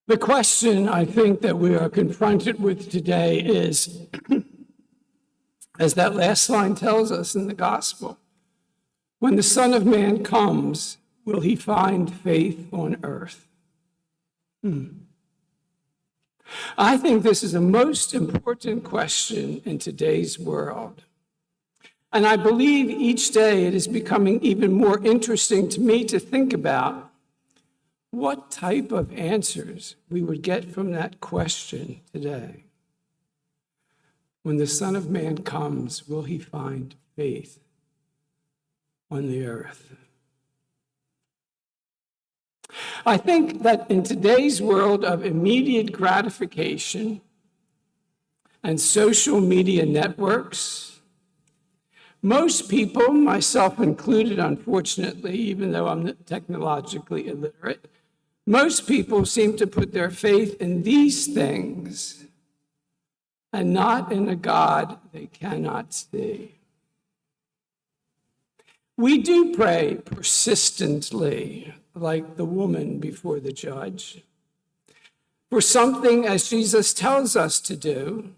The question I think that we are confronted with today is, as that last line tells us in the gospel, when the Son of Man comes, will he find faith on earth? I think this is a most important question in today's world. And I believe each day it is becoming even more interesting to me to think about what type of answers we would get from that question today. When the Son of Man comes, will he find faith on the earth? I think that in today's world of immediate gratification and social media networks, most people, myself included, unfortunately, even though I'm technologically illiterate, most people seem to put their faith in these things and not in a God they cannot see. We do pray persistently, like the woman before the judge, for something as Jesus tells us to do,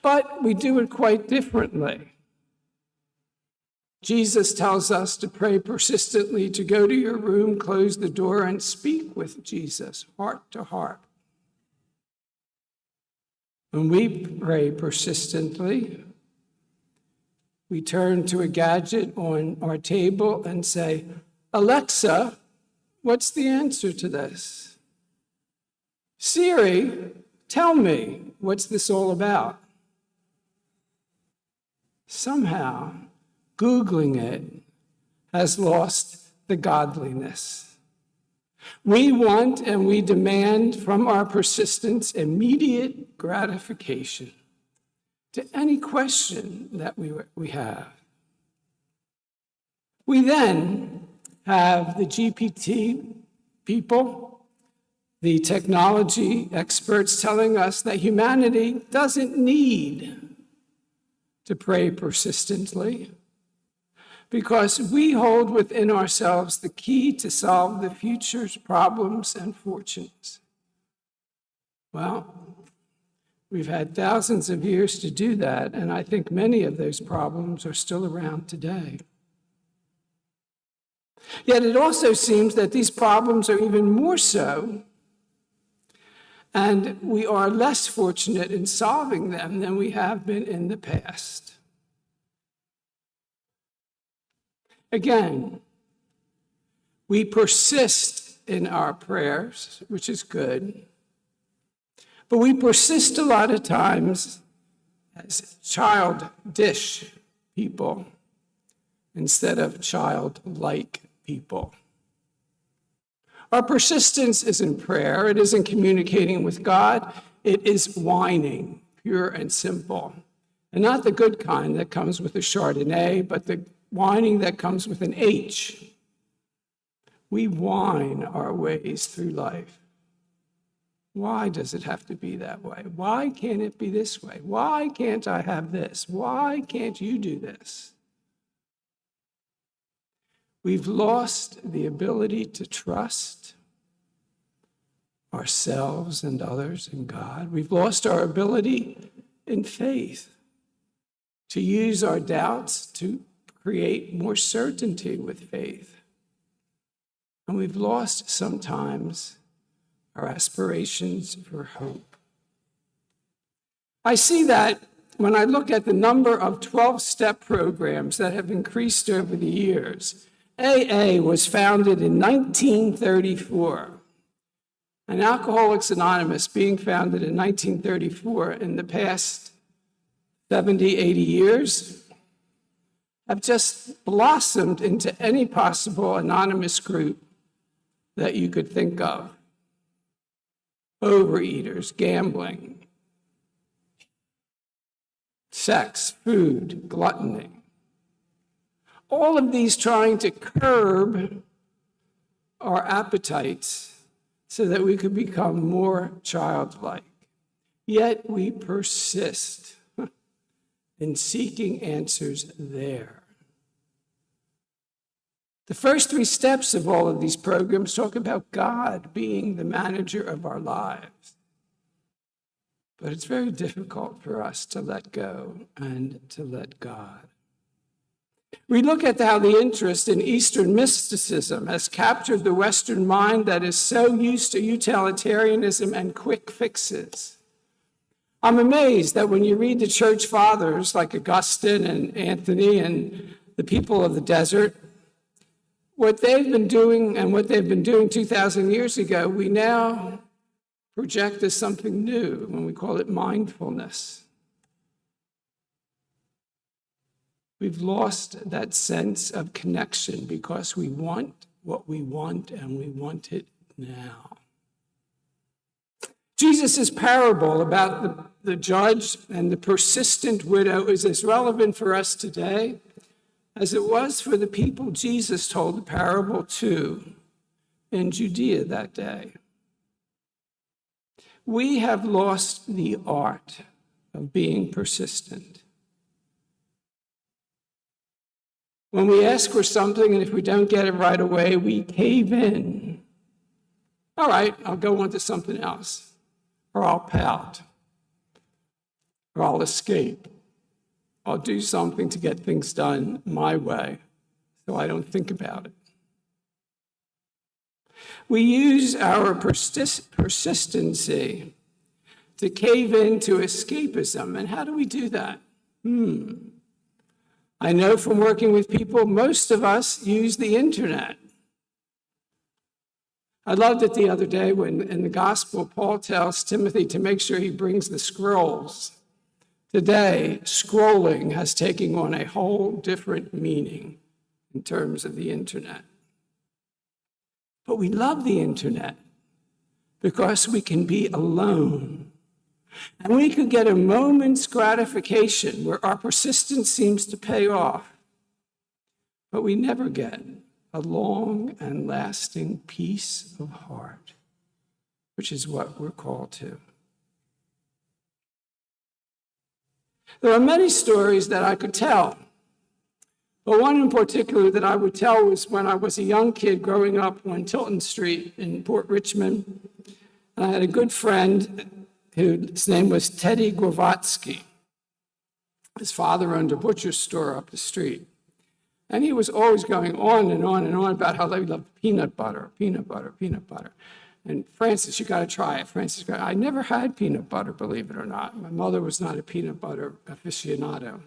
but we do it quite differently. Jesus tells us to pray persistently, to go to your room, close the door, and speak with Jesus, heart to heart. When we pray persistently, we turn to a gadget on our table and say, Alexa, what's the answer to this? Siri, tell me, what's this all about? Somehow, Googling it has lost the godliness. We want and we demand from our persistence immediate gratification to any question that we have. We then have the GPT people, the technology experts telling us that humanity doesn't need to pray persistently because we hold within ourselves the key to solve the future's problems and fortunes. Well, we've had thousands of years to do that, and I think many of those problems are still around today. Yet it also seems that these problems are even more so, and we are less fortunate in solving them than we have been in the past. Again, we persist in our prayers, which is good, but we persist a lot of times as childish people instead of childlike people. Our persistence is in prayer. It is in communicating with God. It is whining, pure and simple. And not the good kind that comes with a Chardonnay, but the whining that comes with an H. We whine our ways through life. Why does it have to be that way? Why can't it be this way? Why can't I have this? Why can't you do this? We've lost the ability to trust ourselves and others in God. We've lost our ability in faith to use our doubts to create more certainty with faith. And we've lost sometimes our aspirations for hope. I see that when I look at the number of 12-step programs that have increased over the years. AA was founded in 1934, and Alcoholics Anonymous being founded in 1934, in the past 70, 80 years, have just blossomed into any possible anonymous group that you could think of. Overeaters, gambling, sex, food, gluttony. All of these trying to curb our appetites so that we could become more childlike. Yet we persist in seeking answers there. The first three steps of all of these programs talk about God being the manager of our lives. But it's very difficult for us to let go and to let God. We look at how the interest in Eastern mysticism has captured the Western mind that is so used to utilitarianism and quick fixes. I'm amazed that when you read the church fathers like Augustine and Anthony and the people of the desert, what they've been doing and what they've been doing 2,000 years ago, we now project as something new when we call it mindfulness. We've lost that sense of connection because we want what we want and we want it now. Jesus' parable about the judge and the persistent widow is as relevant for us today as it was for the people Jesus told the parable to in Judea that day. We have lost the art of being persistent. When we ask for something and if we don't get it right away, we cave in. All right, I'll go on to something else, or I'll pout, or I'll escape. I'll do something to get things done my way so I don't think about it. We use our persistency to cave into escapism. And how do we do that? I know from working with people, most of us use the internet. I loved it the other day when in the gospel, Paul tells Timothy to make sure he brings the scrolls. Today, scrolling has taken on a whole different meaning in terms of the internet. But we love the internet because we can be alone. And we can get a moment's gratification where our persistence seems to pay off. But we never get a long and lasting peace of heart, which is what we're called to. There are many stories that I could tell, but one in particular that I would tell was when I was a young kid growing up on Tilton Street in Port Richmond. And I had a good friend whose name was Teddy Gravotsky. His father owned a butcher store up the street. And he was always going on and on and on about how they loved peanut butter, peanut butter, peanut butter. And Francis, you got to try it. Francis, I never had peanut butter, believe it or not. My mother was not a peanut butter aficionado.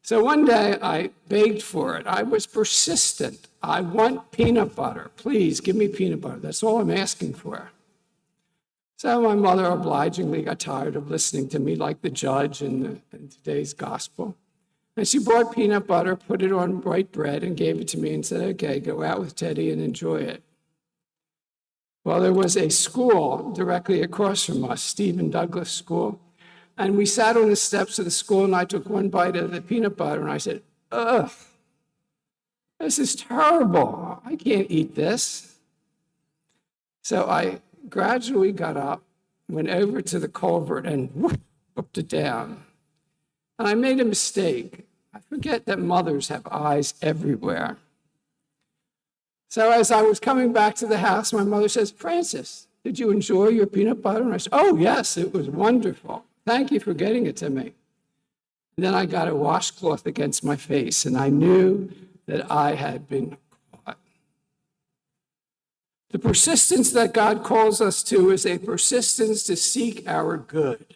So one day I begged for it. I was persistent. I want peanut butter. Please give me peanut butter. That's all I'm asking for. So my mother obligingly got tired of listening to me like the judge in today's gospel. And she bought peanut butter, put it on white bread, and gave it to me and said, okay, go out with Teddy and enjoy it. Well, there was a school directly across from us, Stephen Douglas School, and we sat on the steps of the school, and I took one bite of the peanut butter, and I said, ugh, this is terrible. I can't eat this. So I gradually got up, went over to the culvert, and whooped it down. And I made a mistake. I forget that mothers have eyes everywhere. So as I was coming back to the house, my mother says, Francis, did you enjoy your peanut butter? And I said, oh, yes, it was wonderful. Thank you for getting it to me. And then I got a washcloth against my face, and I knew that I had been caught. The persistence that God calls us to is a persistence to seek our good.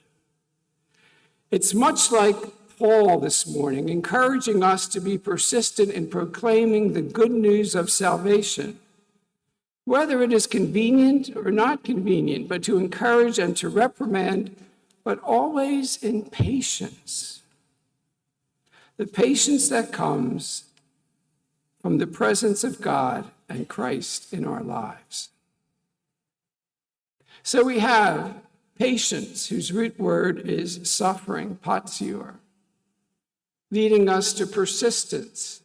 It's much like Paul this morning, encouraging us to be persistent in proclaiming the good news of salvation, whether it is convenient or not convenient, but to encourage and to reprimand, but always in patience. The patience that comes from the presence of God and Christ in our lives. So we have patience, whose root word is suffering, patsior, leading us to persistence,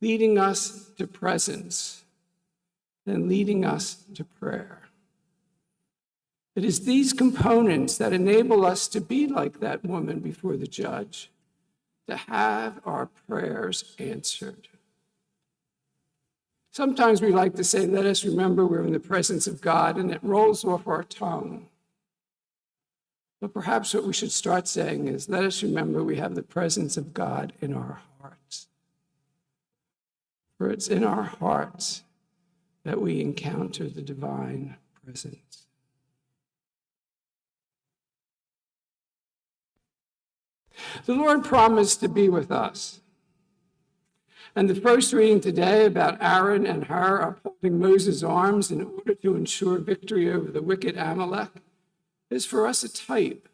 leading us to presence, and leading us to prayer. It is these components that enable us to be like that woman before the judge, to have our prayers answered. Sometimes we like to say, let us remember we're in the presence of God, and it rolls off our tongue. But perhaps what we should start saying is, let us remember we have the presence of God in our hearts. For it's in our hearts that we encounter the divine presence. The Lord promised to be with us. And the first reading today about Aaron and Hur upholding Moses' arms in order to ensure victory over the wicked Amalek is for us a type,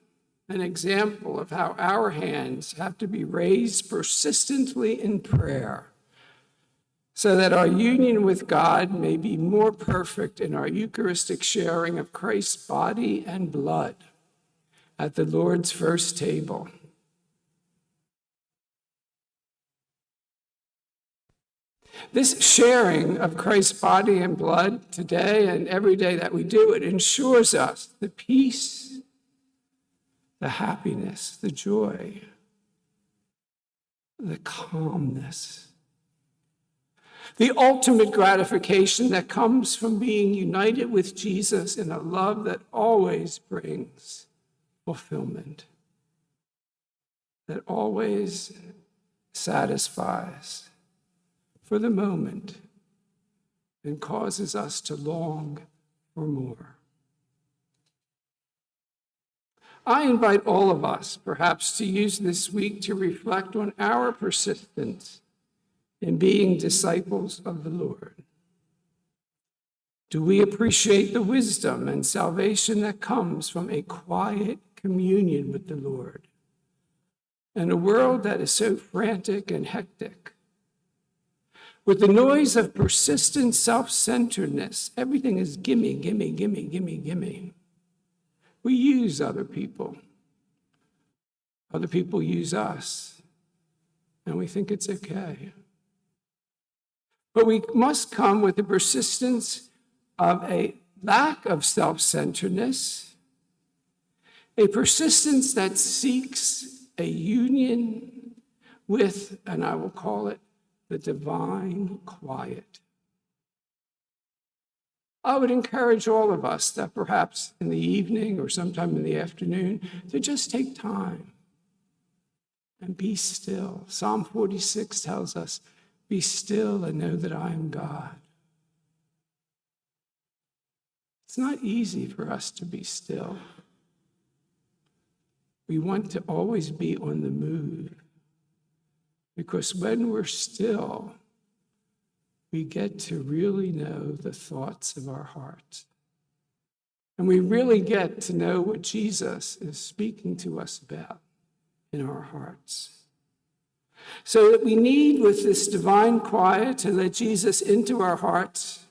an example of how our hands have to be raised persistently in prayer so that our union with God may be more perfect in our Eucharistic sharing of Christ's body and blood at the Lord's first table. This sharing of Christ's body and blood today and every day that we do it ensures us the peace, the happiness, the joy, the calmness, the ultimate gratification that comes from being united with Jesus in a love that always brings fulfillment, that always satisfies for the moment and causes us to long for more. I invite all of us, perhaps, to use this week to reflect on our persistence in being disciples of the Lord. Do we appreciate the wisdom and salvation that comes from a quiet communion with the Lord? In a world that is so frantic and hectic, with the noise of persistent self-centeredness, everything is gimme, gimme, gimme, gimme, gimme. We use other people. Other people use us, and we think it's okay. But we must come with the persistence of a lack of self-centeredness, a persistence that seeks a union with, and I will call it, the divine quiet. I would encourage all of us that perhaps in the evening or sometime in the afternoon to just take time and be still. Psalm 46 tells us, be still and know that I am God. It's not easy for us to be still. We want to always be on the move. Because when we're still, we get to really know the thoughts of our hearts. And we really get to know what Jesus is speaking to us about in our hearts. So that we need, with this divine quiet, to let Jesus into our hearts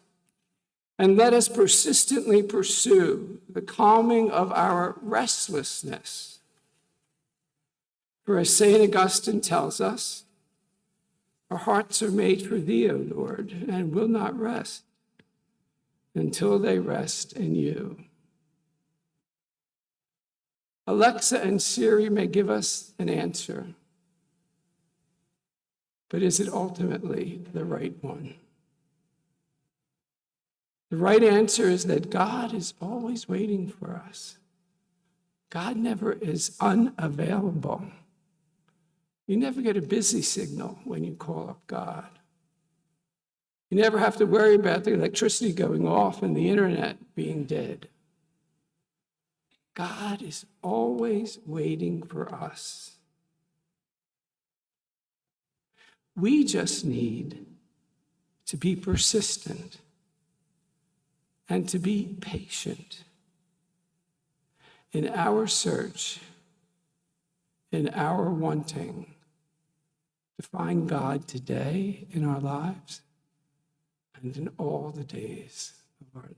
and let us persistently pursue the calming of our restlessness. For as St. Augustine tells us, our hearts are made for thee, O Lord, and will not rest until they rest in you. Alexa and Siri may give us an answer, but is it ultimately the right one? The right answer is that God is always waiting for us. God never is unavailable. You never get a busy signal when you call up God. You never have to worry about the electricity going off and the internet being dead. God is always waiting for us. We just need to be persistent and to be patient in our search, in our wanting to find God today in our lives and in all the days of our lives.